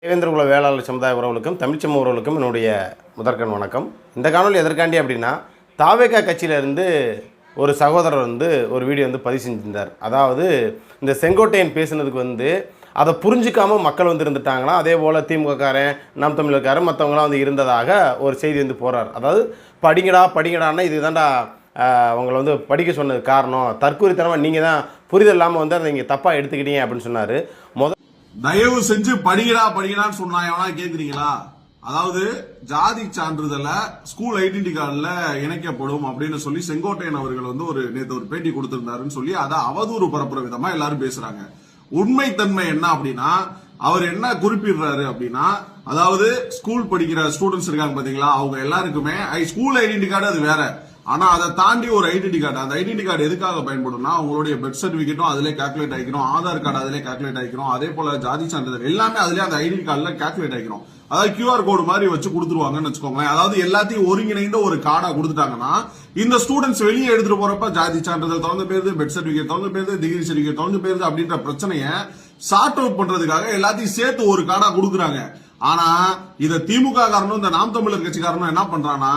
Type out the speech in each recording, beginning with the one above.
தேவேந்திரகுல வேளாளர் சமுதாய உறவுகளுக்கும் தமிழ்ச்சமூக உறவுகளுக்கும் என்னுடைய முதற்கண் வணக்கம். இந்த காணொலி எதற்காண்டி அப்படின்னா, தாவேகா கட்சியிலேருந்து ஒரு சகோதரர் ஒரு வீடியோ பதிவு செஞ்சிருந்தார். அதாவது இந்த செங்கோட்டையன் பேசுனதுக்கு அதை புரிஞ்சிக்காமல் மக்கள் இருந்துட்டாங்களாம். அதே போல் திமுககாரன், நாம் தமிழர்காரன் மற்றவங்களாம் இருந்ததாக ஒரு செய்தி போகிறார். அதாவது படிங்கடான்னா இதுதான்டா அவங்களை படிக்க சொன்னது காரணம், தற்கூரித்தனமாக நீங்கள் தான் புரிதல் இல்லாமல் அதை நீங்கள் தப்பாக எடுத்துக்கிட்டீங்க அப்படின்னு சொன்னார். தயவு செஞ்சு படிங்கடான்னு சொன்னாங்க கேக்குறீங்களா? அதாவது ஜாதி சான்றிதழ ஸ்கூல் ஐடென்டி கார்டுல இணைக்கப்படும் அப்படின்னு சொல்லி செங்கோட்டையன் அவர்கள் நேற்று ஒரு பேட்டி கொடுத்திருந்தாருன்னு சொல்லி அதை அவதூறு பரப்புற விதமா எல்லாரும் பேசுறாங்க. உண்மைத்தன்மை என்ன அப்படின்னா, அவர் என்ன குறிப்பிடுறாரு அப்படின்னா, அதாவது ஸ்கூல் படிக்கிற ஸ்டூடெண்ட்ஸ் இருக்காங்க பாத்தீங்களா, அவங்க எல்லாருக்குமே ஸ்கூல் ஐடென்டி கார்டு அது வேற, ஆனா அதை தாண்டி ஒரு ஐடென்டி கார்டு, அந்த ஐடென்டி கார்டு எதுக்காக பயன்படும்னா அவங்களுடைய பெர்த் சர்டிபிகேட்டும் அதிலே கால்குலேட் ஆகிக்கிறோம், ஆதார் கார்டு அதிலே கால்குலேட் ஆகிக்கிறோம், அதே போல ஜாதி சான்றிதழ் எல்லாமே அதிலே அந்த ஐடென்டி கார்டுல கால்குலேட் ஆகிக்கிறோம். அதாவது கியூஆர் கோடு மாதிரி வச்சு கொடுத்துருவாங்கன்னு வச்சுக்கோங்களேன். அதாவது எல்லாத்தையும் ஒருங்கிணைந்த ஒரு கார்டா கொடுத்துட்டாங்கன்னா இந்த ஸ்டூடெண்ட்ஸ் வெளியே எடுத்துட்டு போறப்ப ஜாதி சான்றிதழ் திறந்து போயிருது, பெர்த் சர்டிபிகேட் திறந்து போயிருது, டிகிரி சர்டிபிகேட் திறந்து போயிருது அப்படின்ற பிரச்சனையை சார்ட் அவுட் பண்றதுக்காக எல்லாத்தையும் சேர்த்து ஒரு கார்டா கொடுக்குறாங்க. ஆனா இத திமுக காரனும் இந்த நாம் தமிழர் கட்சிக்காரனும் என்ன பண்றாங்கன்னா,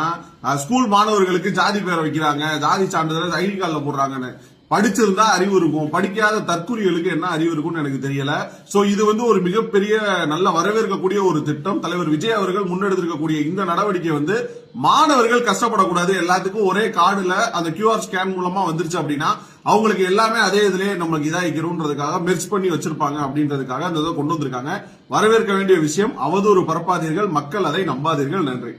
ஸ்கூல் மாணவர்களுக்கு ஜாதி பேரை வைக்கிறாங்க, ஜாதி சான்றிதழ் ஐடி கார்டுல போடுறாங்கன்னு. படிச்சிருந்தா அறிவு இருக்கும், படிக்காத தற்குறிகளுக்கு என்ன அறிவு இருக்கும்னு எனக்கு தெரியல. சோ இது ஒரு மிகப்பெரிய நல்ல வரவேற்கக்கூடிய ஒரு திட்டம். தலைவர் விஜய் அவர்கள் முன்னெடுத்திருக்கக்கூடிய இந்த நடவடிக்கை மாணவர்கள் கஷ்டப்படக்கூடாது, எல்லாத்துக்கும் ஒரே கார்டுல அந்த கியூஆர் ஸ்கேன் மூலமா வந்துருச்சு அப்படின்னா அவங்களுக்கு எல்லாமே அதே இதுலயே நம்மளுக்கு இதாகிக்கிறோம்ன்றதுக்காக மெர்ஜ் பண்ணி வச்சிருப்பாங்க அப்படின்றதுக்காக அந்த இதை கொண்டு வந்திருக்காங்க. வரவேற்க வேண்டிய விஷயம். அவதூறு பரப்பாதீர்கள், மக்கள் அதை நம்பாதீர்கள். நன்றி.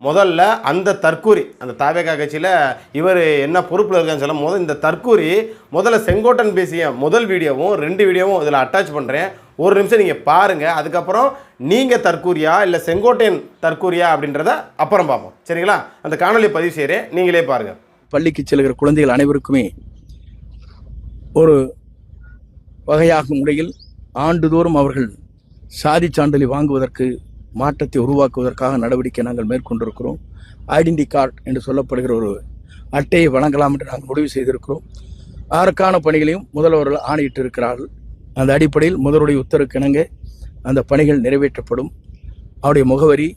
முதல்ல அந்த தற்கூரி, அந்த தாவேகா கட்சியில் இவர் என்ன பொறுப்பில் இருக்கான்னு சொல்ல இந்த தற்கூரி முதல்ல செங்கோட்டன் பேசிய முதல் வீடியோவும் 2 வீடியோவும் இதில் அட்டாச் பண்ணுறேன். ஒரு நிமிஷம் நீங்கள் பாருங்கள். அதுக்கப்புறம் நீங்கள் தற்கூரியா இல்லை செங்கோட்டையன் தற்கூரியா அப்படின்றத அப்புறம் பார்ப்போம். சரிங்களா? அந்த காணொலியை பதிவு செய்கிறேன், நீங்களே பாருங்கள். பள்ளிக்கு செல்கிற குழந்தைகள் அனைவருக்குமே ஒரு வகையாகும் முறையில் ஆண்டுதோறும் அவர்கள் சாதி சான்றிதழை வாங்குவதற்கு மாற்றத்தை உருவாக்குவதற்காக நடவடிக்கை நாங்கள் மேற்கொண்டிருக்கிறோம். ஐடென்டி கார்டு என்று சொல்லப்படுகிற ஒரு அட்டையை வழங்கலாம் என்று நாங்கள் முடிவு செய்திருக்கிறோம். அதற்கான பணிகளையும் முதல்வர்கள் ஆணையிட்டு இருக்கிறார்கள். அந்த அடிப்படையில் முதல்வருடைய உத்தரவுக்கு இணங்க அந்த பணிகள் நிறைவேற்றப்படும். அவருடைய முகவரி,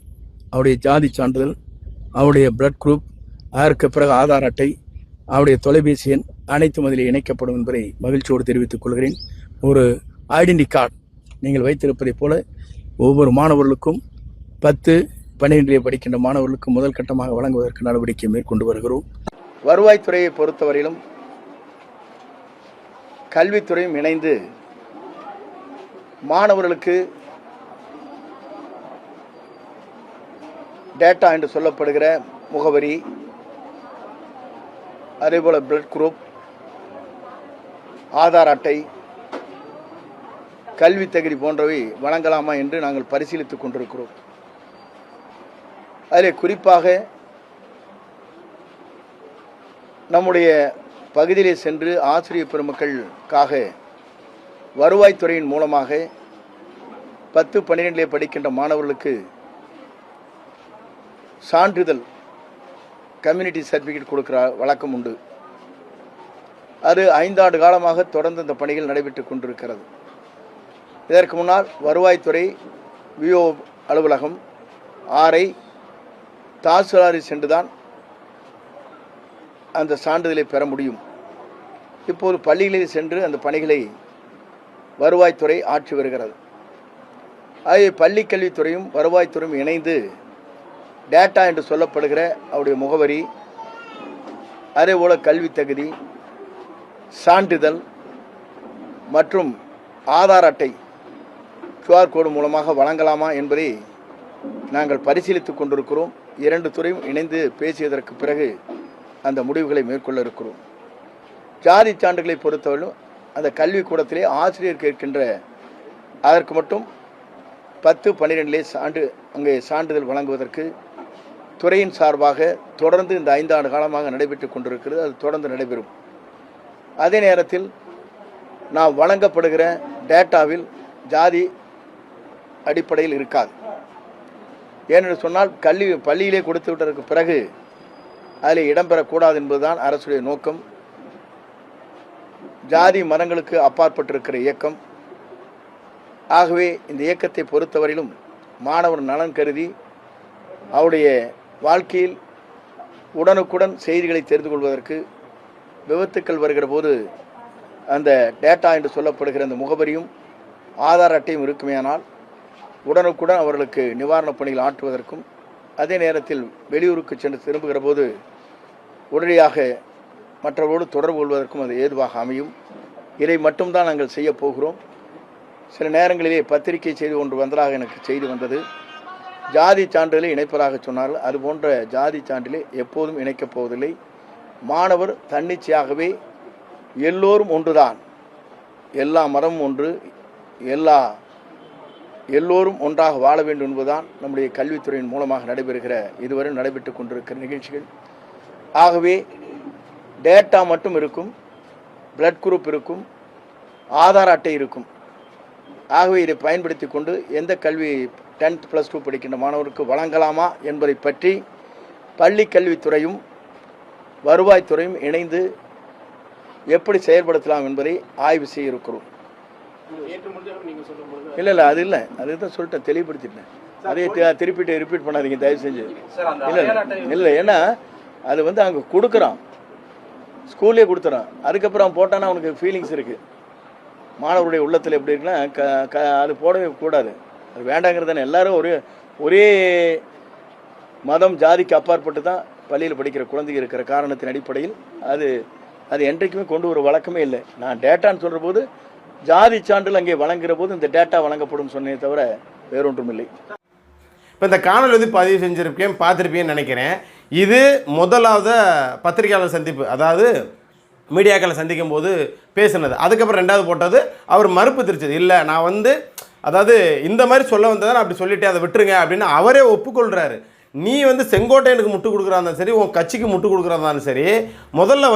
அவருடைய ஜாதி சான்றிதழ், அவருடைய பிளட் குரூப், அதற்கு பிறகு ஆதார் அட்டை, அவருடைய தொலைபேசி எண் அனைத்தும் அதில் இணைக்கப்படும் என்பதை மகிழ்ச்சியோடு தெரிவித்துக் கொள்கிறேன். ஒரு ஐடென்டி கார்டு நீங்கள் வைத்திருப்பதை போல ஒவ்வொரு மாணவர்களுக்கும் 10, 12 படிக்கின்ற மாணவர்களுக்கும் முதல் கட்டமாக வழங்குவதற்கு நடவடிக்கை மேற்கொண்டு வருகிறோம். வருவாய்த்துறையை பொறுத்தவரையிலும் கல்வித்துறையும் இணைந்து மாணவர்களுக்கு டேட்டா என்று சொல்லப்படுகிற முகவரி, அதேபோல பிளட் குரூப், ஆதார் அட்டை, கல்வி தகுதி போன்றவை வழங்கலாமா என்று நாங்கள் பரிசீலித்துக் கொண்டிருக்கிறோம். அதில் குறிப்பாக நம்முடைய பகுதியிலே சென்று ஆசிரியர் பெருமக்களுக்காக வருவாய்த்துறையின் மூலமாக 10, 12 படிக்கின்ற மாணவர்களுக்கு சான்றிதழ் கம்யூனிட்டி சர்டிஃபிகேட் கொடுக்கிற வழக்கம் உண்டு. அது 5 ஆண்டு காலமாக தொடர்ந்து இந்த பணிகள் நடைபெற்றுக் கொண்டிருக்கிறது. இதற்கு முன்னால் வருவாய்த்துறை விஓ அலுவலகம், ஆர்ஐ, தாசில்தாரை சென்றுதான் அந்த சான்றிதழை பெற முடியும். இப்போது பள்ளிகளில் சென்று அந்த பணிகளை வருவாய்த்துறை ஆற்றி வருகிறது. ஆகிய பள்ளி கல்வித்துறையும் வருவாய்த்துறையும் இணைந்து டேட்டா என்று சொல்லப்படுகிற அவருடைய முகவரி, அதேபோல கல்வி தகுதி, சான்றிதழ் மற்றும் ஆதார் அட்டை QR கோடு மூலமாக வழங்கலாமா என்பதை நாங்கள் பரிசீலித்துக் கொண்டிருக்கிறோம். 2 துறையும் இணைந்து பேசியதற்கு பிறகு அந்த முடிவுகளை மேற்கொள்ள இருக்கிறோம். ஜாதி சான்றுகளை பொறுத்தவரையும் அந்த கல்விக்கூடத்திலே ஆசிரியர் கேட்கின்ற அதற்கு மட்டும் 10, 12 அங்கே சான்றிதழ் வழங்குவதற்கு துறையின் சார்பாக தொடர்ந்து இந்த 5 ஆண்டு காலமாக நடைபெற்றுக் கொண்டிருக்கிறது. அது தொடர்ந்து நடைபெறும். அதே நேரத்தில் நாம் வழங்கப்படுகிற டேட்டாவில் ஜாதி அடிப்படையில் இருக்காது. ஏனென்று சொன்னால் பள்ளியிலே கொடுத்து விட்டதற்கு பிறகு அதில் இடம்பெறக்கூடாது என்பதுதான் அரசுடைய நோக்கம். ஜாதி மதங்களுக்கு அப்பாற்பட்டிருக்கிற இயக்கம். ஆகவே இந்த இயக்கத்தை பொறுத்தவரையிலும் மாணவர் நலன் கருதி அவருடைய வாழ்க்கையில் உடனுக்குடன் செய்திகளை தெரிந்து கொள்வதற்கு விபத்துக்கள் வருகிற போது அந்த டேட்டா என்று சொல்லப்படுகிற அந்த முகவரியும் ஆதார் அட்டையும் இருக்குமேயானால் உடனுக்குடன் அவர்களுக்கு நிவாரணப் பணிகள் ஆற்றுவதற்கும் அதே நேரத்தில் வெளியூருக்கு சென்று திரும்புகிற போது உடனடியாக மற்றவர்களோடு தொடர்பு கொள்வதற்கும் அது ஏதுவாக அமையும். இதை மட்டும்தான் நாங்கள் செய்ய போகிறோம். சில நேரங்களிலே பத்திரிகை செய்தி ஒன்று வந்ததாக எனக்கு செய்தி வந்தது. ஜாதி சான்றிதழை இணைப்பதாக சொன்னார்கள். அதுபோன்ற ஜாதி சான்றிதழை எப்போதும் இணைக்கப் போவதில்லை. மாணவர் தன்னிச்சையாகவே எல்லோரும் ஒன்றுதான், எல்லா மதமும் ஒன்று, எல்லோரும் ஒன்றாக வாழ வேண்டும் என்பதுதான் நம்முடைய கல்வித்துறையின் மூலமாக நடைபெறுகிற இதுவரை நடைபெற்று கொண்டிருக்கிற நிகழ்ச்சிகள். ஆகவே டேட்டா மட்டும் இருக்கும், பிளட் குரூப் இருக்கும், ஆதார் அட்டை இருக்கும். ஆகவே இதை பயன்படுத்தி கொண்டு எந்த கல்வி 10th +2 படிக்கின்ற மாணவருக்கு வழங்கலாமா என்பதை பற்றி பள்ளி கல்வித்துறையும் வருவாய்த்துறையும் இணைந்து எப்படி செயல்படுத்தலாம் என்பதை ஆய்வு செய்ய இருக்கிறோம். இல்லை அது இல்லை, அதுதான் சொல்லிட்டேன், தெளிவுபடுத்திட்டேன். அதே திருப்பிட்டு ரிப்பீட் பண்ணாதீங்க தயவு செஞ்சு. இல்லை ஏன்னா அது அங்கே கொடுக்குறான், ஸ்கூல்லே கொடுத்துறான். அதுக்கப்புறம் போட்டான்னா அவனுக்கு ஃபீலிங்ஸ் இருக்குது. மாணவருடைய உள்ளத்தில் எப்படி இருக்குன்னா அது போடவே கூடாது, அது வேண்டாங்கிறது தானே. எல்லாரும் ஒரே மதம் ஜாதிக்கு அப்பாற்பட்டு தான் பள்ளியில் படிக்கிற குழந்தைங்க இருக்கிற காரணத்தின் அடிப்படையில் அது என்றைக்குமே கொண்டு ஒரு வழக்கமே இல்லை. நான் டேட்டான்னு சொல்கிற போது ஜாதி சான்றிதழ் அங்கே வழங்குகிற போது இந்த டேட்டா வழங்கப்படும் சொன்னே தவிர வேறொன்றும் இல்லை. இப்போ இந்த காணொலி பதிவு செஞ்சுருப்பேன், பார்த்துருப்பேன்னு நினைக்கிறேன். இது முதலாவது பத்திரிகையாளர் சந்திப்பு, அதாவது மீடியாக்களை சந்திக்கும் போது பேசுனது. அதுக்கப்புறம் ரெண்டாவது போட்டது அவர் மறுப்பு தெரிச்சது. இல்லை நான் அதாவது இந்த மாதிரி சொல்ல வந்ததை நான் அப்படி சொல்லிட்டேன், அதை விட்டுருங்க அப்படின்னு அவரே ஒப்புக்கொள்கிறாரு. நீ செங்கோட்டையனுக்கு முட்டு கொடுக்குறா இருந்தாலும் சரி, உன் கட்சிக்கு முட்டு கொடுக்குறா இருந்தாலும் சரி, முதல்ல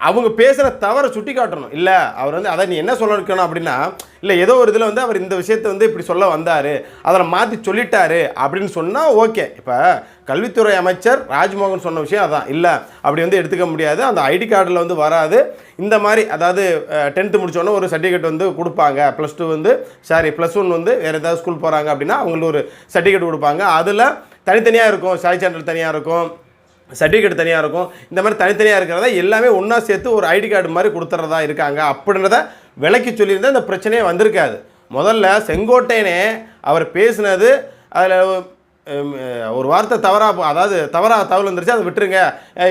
அவங்க பேசுகிற தவறை சுட்டி காட்டணும். இல்லை அவர் அதை நீ என்ன சொல்ல வைக்கணும் அப்படின்னா, இல்லை ஏதோ ஒரு இதில் அவர் இந்த விஷயத்தை இப்படி சொல்ல வந்தார், அதை மாற்றி சொல்லிட்டாரு அப்படின்னு சொன்னால் ஓகே. இப்போ கல்வித்துறை அமைச்சர் ராஜ்மோகன் சொன்ன விஷயம் அதான். இல்லை அப்படி எடுத்துக்க முடியாது, அந்த ஐடி கார்டில் வராது. இந்த மாதிரி அதாவது 10th முடித்தோன்னே ஒரு சர்டிஃபிகேட் கொடுப்பாங்க. +2 +1 வேறு ஏதாவது ஸ்கூல் போகிறாங்க அப்படின்னா அவங்களுக்கு ஒரு சர்டிஃபிகேட் கொடுப்பாங்க. அதில் தனித்தனியாக இருக்கும், சாய் சான்றிதழ் தனியாக இருக்கும், சர்டிஃபிகேட் தனியாக இருக்கும். இந்த மாதிரி தனித்தனியாக இருக்கிறத எல்லாமே ஒன்றா சேர்த்து ஒரு ஐடி கார்டு மாதிரி கொடுத்துறதா இருக்காங்க அப்படின்றத விளக்கி சொல்லியிருந்தால் இந்த பிரச்சனையே வந்திருக்காது. முதல்ல செங்கோட்டையனே அவர் பேசினது அதில் ஒரு வார்த்தை தவறாக, அதாவது தவறாக தகவல் வந்துருச்சு, அதை விட்டுருங்க,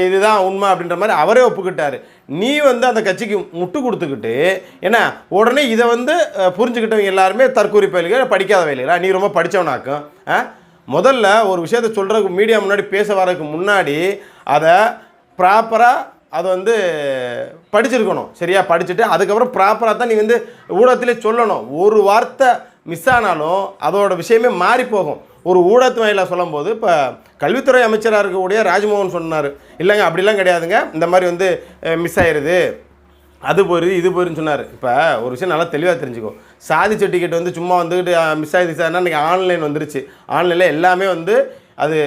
இதுதான் உண்மை அப்படின்ற மாதிரி அவரே ஒப்புக்கிட்டார். நீ அந்த கட்சிக்கு முட்டு கொடுத்துக்கிட்டு ஏன்னா உடனே இதை புரிஞ்சுக்கிட்டவங்க எல்லாருமே தற்கூரி பயில்கள், படிக்காத வயலுங்களா, நீ ரொம்ப படித்தவனாக்கும். முதல்ல ஒரு விஷயத்தை சொல்கிறதுக்கு மீடியா முன்னாடி பேச வரதுக்கு முன்னாடி அதை ப்ராப்பராக அதை படிச்சிருக்கணும். சரியா படிச்சுட்டு அதுக்கப்புறம் ப்ராப்பராக தான் நீ ஊடகத்திலே சொல்லணும். ஒரு வார்த்தை மிஸ் ஆனாலும் அதோட விஷயமே மாறி போகும். ஒரு ஊடகத்து வாயிலாக சொல்லும் போது இப்போ கல்வித்துறை அமைச்சராக இருக்கக்கூடிய ராஜ்மோகன் சொன்னார், இல்லைங்க அப்படிலாம் கிடையாதுங்க, இந்த மாதிரி மிஸ் ஆயிடுது, அது போயிடுது இது போயிருன்னு சொன்னார். இப்போ ஒரு விஷயம் நல்லா தெளிவாக தெரிஞ்சுக்கோ. சாதி சர்டிஃபிகேட் சும்மா மிஸ் ஆகிடுச்சு சார்னா இன்றைக்கி ஆன்லைன் வந்துருச்சு. ஆன்லைனில் எல்லாமே அது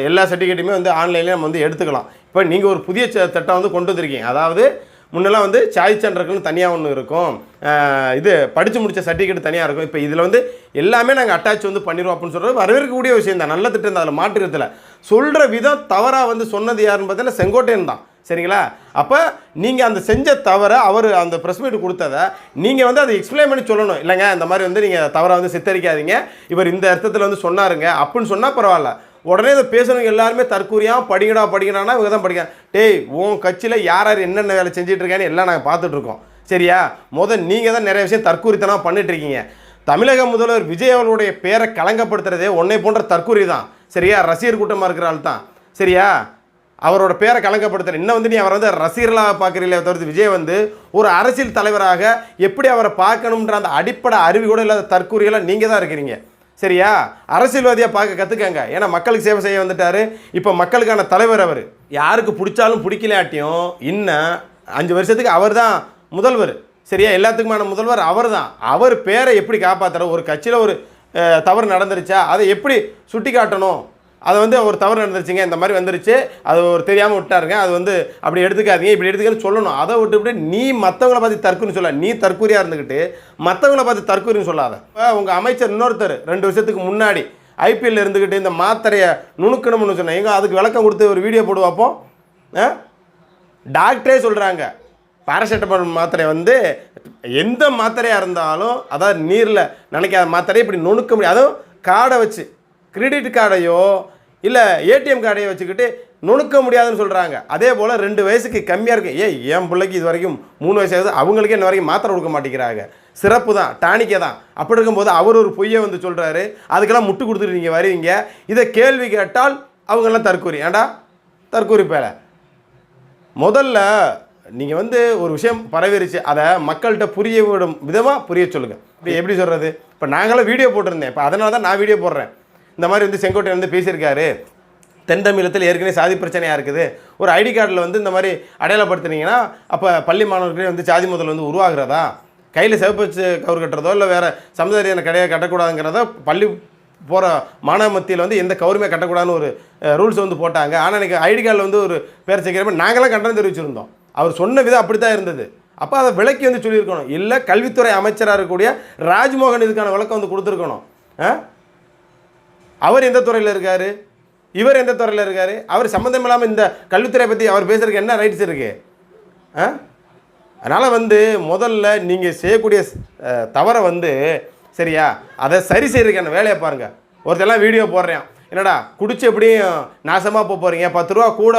எல்லா சர்டிஃபிகேட்டுமே ஆன்லைன்லேயே நம்ம எடுத்துக்கலாம். இப்போ நீங்கள் ஒரு புதிய திட்டம் கொண்டு வந்திருக்கீங்க. அதாவது முன்னெல்லாம் சாதி சான்றிதழ்னு தனியாக ஒன்று இருக்கும், இது படித்து முடித்த சர்டிஃபிகேட் தனியாக இருக்கும். இப்போ இதில் எல்லாமே நாங்கள் அட்டாச் பண்ணிடுவோம் அப்படின்னு சொல்கிறது வரவேற்கக்கூடிய விஷயம் தான், நல்ல திட்டம் தான். அதில் மாற்றுறதுல சொல்கிற விதம் தவறாக சொன்னது யாருன்னு பார்த்தீங்கன்னா செங்கோட்டையன் தான். சரிங்களா? அப்போ நீங்கள் அந்த செஞ்ச தவறை அவர் அந்த ப்ரெஸ் மீட் கொடுத்ததை நீங்கள் அதை எக்ஸ்பிளைன் பண்ணி சொல்லணும். இல்லைங்க இந்த மாதிரி நீங்கள் தவறாக சித்தரிக்காதீங்க, இவர் இந்த அர்த்தத்தில் சொன்னாருங்க அப்படின்னு சொன்னால் பரவாயில்ல. உடனே இதை பேசுகிறவங்க எல்லாருமே தற்கூரியாக படிக்கடானா இவங்க தான் படிக்க. டேய் உன் கட்சியில் யார் யார் என்னென்ன வேலை செஞ்சிட்ருக்கான்னு எல்லாம் நாங்கள் பார்த்துட்ருக்கோம். சரியா? நீங்கள் தான் நிறைய விஷயம் தற்கூரித்தனம் பண்ணிட்டுருக்கீங்க. தமிழக முதல்வர் விஜய் அவர்களுடைய பேரை கலங்கப்படுத்துறதே உன்னை போன்ற தற்கூரி தான். சரியா? ரசிகர் கூட்டமாக இருக்கிற ஆள் தான். சரியா? அவரோட பேரை கலங்கப்படுத்துற இன்னும் நீ அவரை ரசிகர்களாக பார்க்குறீங்களே தவிர்த்து விஜய் ஒரு அரசியல் தலைவராக எப்படி அவரை பார்க்கணுன்ற அந்த அடிப்படை அறிவு கூட இல்லாத தற்கூறியெல்லாம் நீங்கள் தான் இருக்கிறீங்க. சரியா? அரசியல்வாதியாக பார்க்க கற்றுக்கங்க. ஏன்னா மக்களுக்கு சேவை செய்ய வந்துட்டார். இப்போ மக்களுக்கான தலைவர் அவர். யாருக்கு பிடிச்சாலும் பிடிக்கலாட்டியும் இன்னும் 5 வருஷத்துக்கு அவர் தான் முதல்வர். சரியா? எல்லாத்துக்குமான முதல்வர் அவர் தான். அவர் பேரை எப்படி காப்பாற்றுற, ஒரு கட்சியில் ஒரு தவறு நடந்துருச்சா அதை எப்படி சுட்டி காட்டணும், அதை வந்து ஒரு தவறு நடந்துருச்சுங்க, இந்த மாதிரி வந்துருச்சு, அது ஒரு தெரியாமல் விட்டாருங்க, அது வந்து அப்படி எடுத்துக்காதீங்க, இப்படி எடுத்துக்கன்னு சொல்லணும். அதை விட்டுவிட்டு நீ மற்றவங்கள பார்த்து தற்கூரின்னு சொல்ல, நீ தற்கூரியாக இருந்துக்கிட்டு மற்றவங்கள பார்த்து தற்கூரின்னு சொல்லாத. இப்போ உங்கள் அமைச்சர் இன்னொருத்தர் 2 வருஷத்துக்கு முன்னாடி ஐபிஎல்ல இருந்துக்கிட்டு இந்த மாத்திரையை நுணுக்கணும்னு சொன்னேன், எங்க அதுக்கு விளக்கம் கொடுத்து ஒரு வீடியோ போடுவாப்போ. டாக்டரே சொல்கிறாங்க பாராசெட்டமால் மாத்திரை வந்து எந்த மாத்திரையாக இருந்தாலும், அதாவது நீரில் நினைக்காத மாத்திரையை இப்படி நுணுக்க முடியும். அதுவும் கார்டை வச்சு, கிரெடிட் கார்டையோ இல்லை ஏடிஎம் கார்டையோ வச்சுக்கிட்டு நுணுக்க முடியாதுன்னு சொல்கிறாங்க. அதே போல் 2 வயசுக்கு கம்மியாக இருக்குது. என் பிள்ளைக்கு இது வரைக்கும் 3 வயசு ஆகுது, அவங்களுக்கே இன்ன வரைக்கும் மாத்திரை கொடுக்க மாட்டேங்கிறாங்க. சிறப்பு தான், டானிக்கே தான். அப்படி இருக்கும்போது அவர் ஒரு பொய்யை வந்து சொல்கிறாரு, அதுக்கெல்லாம் முட்டு கொடுத்துட்டு நீங்கள் வருவீங்க. இதை கேள்வி கேட்டால் அவங்கெல்லாம் தற்கூரி. ஏண்டா தற்கூரி பேலை? முதல்ல நீங்கள் வந்து ஒரு விஷயம் பரவிருச்சு, அதை மக்கள்கிட்ட புரிய விடும் விதமாக புரிய சொல்லுங்கள். இப்படி எப்படி சொல்கிறது? இப்போ நாங்களாம் வீடியோ போட்டிருந்தேன், இப்போ அதனால தான் நான் வீடியோ போடுறேன். இந்த மாதிரி வந்து செங்கோட்டையன் வந்து பேசியிருக்காரு, தென் தமிழகத்தில் ஏற்கனவே சாதி பிரச்சனையாக இருக்குது, ஒரு ஐடி கார்டில் வந்து இந்த மாதிரி அடையாளப்படுத்துனீங்கன்னா அப்போ பள்ளி மாணவர்களே வந்து சாதி முதல் வந்து உருவாகிறதா, கையில் சிவப்பு கவர் கட்டுறதோ இல்லை வேறு சமுதாய கிடையாது கட்டக்கூடாதுங்கிறதோ பள்ளி போகிற மாணவ மத்தியில் வந்து எந்த கவருமே கட்டக்கூடாதுன்னு ஒரு ரூல்ஸ் வந்து போட்டாங்க. ஆனால் எனக்கு ஐடி கார்டில் வந்து ஒரு பேர் சேர்க்கிறப்ப நாங்களாம் கண்டனம் தெரிவிச்சிருந்தோம். அவர் சொன்ன விதம் அப்படி தான் இருந்தது. அப்போ அதை விளக்கி வந்து சொல்லியிருக்கணும். இல்லை கல்வித்துறை அமைச்சராக இருக்கக்கூடிய ராஜ்மோகன் இதுக்கான விளக்கம் வந்து கொடுத்துருக்கணும். அவர் எந்த துறையில் இருக்கார், இவர் எந்த துறையில் இருக்கார், அவர் சம்மந்தம் இல்லாமல் இந்த கல்வித்துறை பற்றி அவர் பேசுகிறதுக்கு என்ன ரைட்ஸ் இருக்குது? அதனால் வந்து முதல்ல நீங்கள் செய்யக்கூடிய தவறை வந்து சரியா அதை சரி செய்கிறதுக்கான வேலையை பாருங்கள். ஒருத்தெல்லாம் வீடியோ போடுறேன், என்னடா குடிச்சு எப்படியும் நாசமாக போகிறீங்க, 10 ரூபா கூட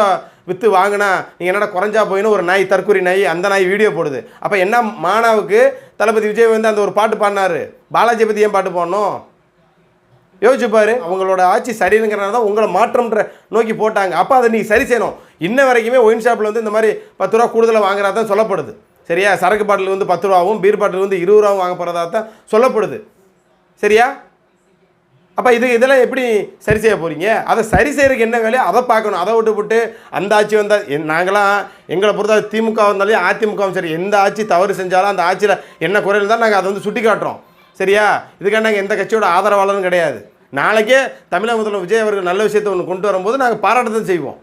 விற்று வாங்கினா நீங்கள் என்னடா குறைஞ்சா போயின்னு ஒரு நாய், தற்கூரி நாய், அந்த நாய் வீடியோ போடுது. அப்போ என்ன மானாவுக்கு தளபதி விஜய் வந்து அந்த ஒரு பாட்டு பாடினார், பாலாஜி பற்றி ஏன் பாட்டு பாடணும்? யோசிச்சுப்பாரு. அவங்களோட ஆட்சி சரியில்லைங்கிறனால தான் உங்களை மாற்றம்ன்ற நோக்கி போட்டாங்க. அப்போ அதை நீங்கள் சரி செய்யணும். இன்ன வரைக்குமே ஒயின் ஷாப்பில் வந்து இந்த மாதிரி 10 ரூபா கூடுதலாக வாங்குறதா தான் சொல்லப்படுது. சரியா? சரக்கு பாட்டில் வந்து 10 ரூபாவும் பீர் பாட்டில் வந்து 20 ரூபாவும் வாங்க போகிறதா தான் சொல்லப்படுது. சரியா? அப்போ இதெல்லாம் எப்படி சரி செய்ய போகிறீங்க? அதை சரி செய்கிறதுக்கு என்ன வேலையோ அதை பார்க்கணும். அதை விட்டு அந்த ஆட்சி வந்தால் நாங்களாம் எங்களை பொறுத்த திமுக வந்தாலும் அதிமுகவும் சரி, எந்த ஆட்சி தவறு செஞ்சாலும் அந்த ஆட்சியில் என்ன குறை இருந்தாலும் நாங்கள் அதை வந்து சுட்டி காட்டுறோம். சரியா? இதுக்காக நாங்கள் எந்த கட்சியோட ஆதரவாளரும் கிடையாது. நாளைக்கே தமிழக முதல்வர் விஜய் அவர்கள் நல்ல விஷயத்தை ஒன்று கொண்டு வரும்போது நாங்கள் பாராட்டத்தை செய்வோம்,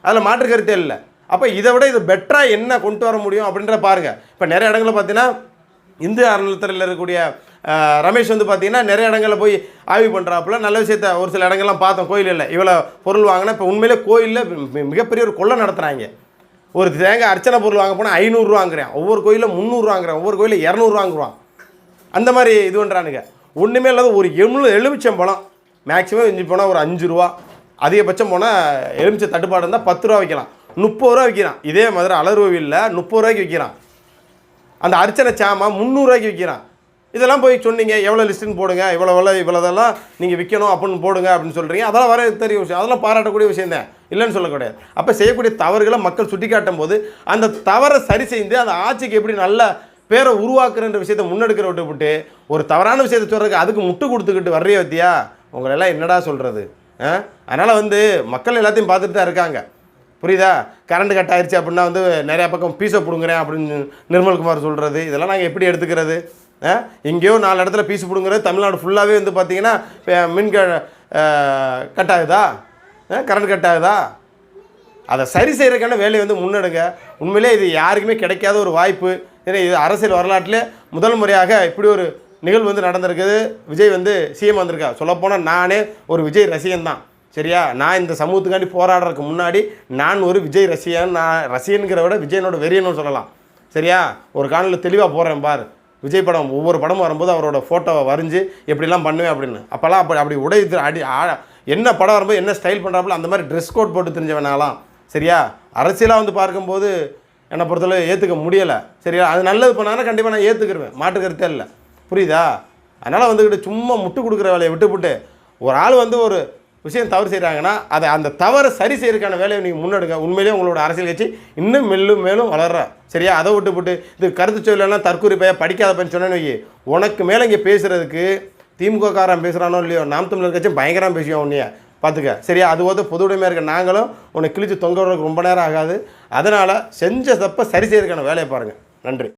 அதில் மாற்று கருத்தே இல்லை. அப்போ இதை விட இது பெட்டராக என்ன கொண்டு வர முடியும் அப்படின்ற பாருங்கள். இப்போ நிறைய இடங்களில் பார்த்தீங்கன்னா இந்து அறநிலையத்துறையில் இருக்கக்கூடிய ரமேஷ் வந்து பார்த்தீங்கன்னா நிறைய இடங்களில் போய் ஆய்வு பண்ணுறாப்புல நல்ல விஷயத்த ஒரு சில இடங்கள்லாம் பார்த்தோம். கோயிலில் இவ்வளோ பொருள் வாங்கினா இப்போ உண்மையிலே கோயிலில் மிகப்பெரிய ஒரு கொள்ளை நடத்துகிறாங்க. ஒரு தேங்காய் அர்ச்சனை பொருள் வாங்க போனால் 500 வாங்குறேன், ஒவ்வொரு கோயிலில் 300 வாங்குறேன், ஒவ்வொரு கோயிலில் 200 வாங்குவான். அந்த மாதிரி இது பண்ணுறானுங்க. ஒன்றுமே இல்லாத ஒரு எலுமிச்சம்பழம் மேக்ஸிமம் இஞ்சி போனால் ஒரு 5 ரூபா, அதிகபட்சம் போனால் எலுமிச்சை தட்டுப்பாடு இருந்தால் 10 ரூபா வைக்கலாம், 30 ரூபா விற்கிறான். இதே மாதிரி அலர்கோவிலில் 30 ரூபாய்க்கு விற்கிறான். அந்த அர்ச்சனை சாமா 300 ரூபாய்க்கு விற்கிறான். இதெல்லாம் போய் சொன்னீங்க, எவ்வளோ லிஸ்ட்டுன்னு போடுங்க, இவ்வளோதெல்லாம் நீங்கள் விற்கணும் அப்படின்னு போடுங்க அப்படின்னு சொல்கிறீங்க. அதெல்லாம் வர தெரிய விஷயம், அதெல்லாம் பாராட்டக்கூடிய விஷயம் தான், இல்லைன்னு சொல்லக்கூடாது. அப்போ செய்யக்கூடிய தவறுகளை மக்கள் சுட்டி காட்டும் போது அந்த தவறை சரி செய்து அந்த ஆட்சிக்கு எப்படி நல்ல பேரை உருவாக்குறன்ற விஷயத்தை முன்னெடுக்கிற விட்டுவிட்டு ஒரு தவறான விஷயத்தை சொல்கிறதுக்கு அதுக்கு முட்டு கொடுத்துக்கிட்டு வர்றிய வத்தியா உங்களெல்லாம் என்னடா சொல்கிறது? அதனால் வந்து மக்கள் எல்லாத்தையும் பார்த்துட்டு தான் இருக்காங்க. புரியுதா? கரண்ட் கட் ஆயிடுச்சு அப்படின்னா வந்து நிறையா பக்கம் பீஸை பிடுங்குறேன் அப்படின்னு நிர்மல்குமார் சொல்கிறது, இதெல்லாம் நாங்கள் எப்படி எடுத்துக்கிறது? எங்கேயோ 4 இடத்துல பீஸு பிடுங்குறது, தமிழ்நாடு ஃபுல்லாகவே வந்து பார்த்திங்கன்னா மின் கட் ஆகுதா, கரண்ட் கட் ஆகுதா? அதை சரி செய்கிறதுக்கான வேலையை வந்து முன்னெடுங்க. உண்மையிலே இது யாருக்குமே கிடைக்காத ஒரு வாய்ப்பு. ஏன்னா இது அரசியல் வரலாற்றிலே முதல் முறையாக இப்படி ஒரு நிகழ்வு வந்து நடந்திருக்குது. விஜய் வந்து சிஎம் வந்திருக்கா. சொல்லப்போனால் நானே ஒரு விஜய் ரசிகன் தான். சரியா? நான் இந்த சமூகத்துக்காண்டி போராடுறதுக்கு முன்னாடி நான் ஒரு விஜய் ரசிகன். நான் ரசிகனுங்கிற விட விஜயனோட வெறியன்னு சொல்லலாம். சரியா? ஒரு காணொலியில் தெளிவாக போடுறேன் பார். விஜய் படம் ஒவ்வொரு படமும் வரும்போது அவரோட ஃபோட்டோவை வரைஞ்சி எப்படிலாம் பண்ணுவேன் அப்படின்னு. அப்போல்லாம் அப்படி உடை என்ன படம் வரும்போது என்ன ஸ்டைல் பண்ணுறாப்புல அந்த மாதிரி ட்ரெஸ் கோட் போட்டு தெரிஞ்சவனாலாம். சரியா? அரசியலாக வந்து பார்க்கும்போது என்னை பொறுத்தளவு ஏற்றுக்க முடியலை. சரியா? அது நல்லது பண்ணாங்கன்னா கண்டிப்பாக நான் ஏற்றுக்கிருவேன், மாற்றுக்கருத்தே இல்லை. புரியுதா? அதனால் வந்துக்கிட்டு சும்மா முட்டு கொடுக்குற வேலையை விட்டுவிட்டு ஒரு ஆள் வந்து ஒரு விஷயம் தவறு செய்கிறாங்கன்னா அதை அந்த தவறை சரி செய்யறதுக்கான வேலையை நீங்கள் முன்னெடுங்க. உண்மையிலேயே உங்களோட அரசியல் கட்சி இன்னும் மேலும் வளர்ற. சரியா? அதை விட்டுவிட்டு இது கருத்து சொல்லலாம் தற்கூரி பைய படிக்காத பையன் சொன்னேன்னு உனக்கு மேலே இங்கே பேசுகிறதுக்கு திமுககாரன் பேசுகிறானோ இல்லையோ, நாம் தமிழர் கட்சி பயங்கரமாக பேசுவோம் உன்னைய பார்த்துக்க. சரியா? அது போது பொது உடைமையாக இருக்க நாங்களும் உன்னை கிழிச்சு தொங்க விடுறதுக்கு ரொம்ப நேரம் ஆகாது. அதனால் செஞ்ச தப்பை சரி செய்யறதுக்கான வேலையை பாருங்கள். நன்றி.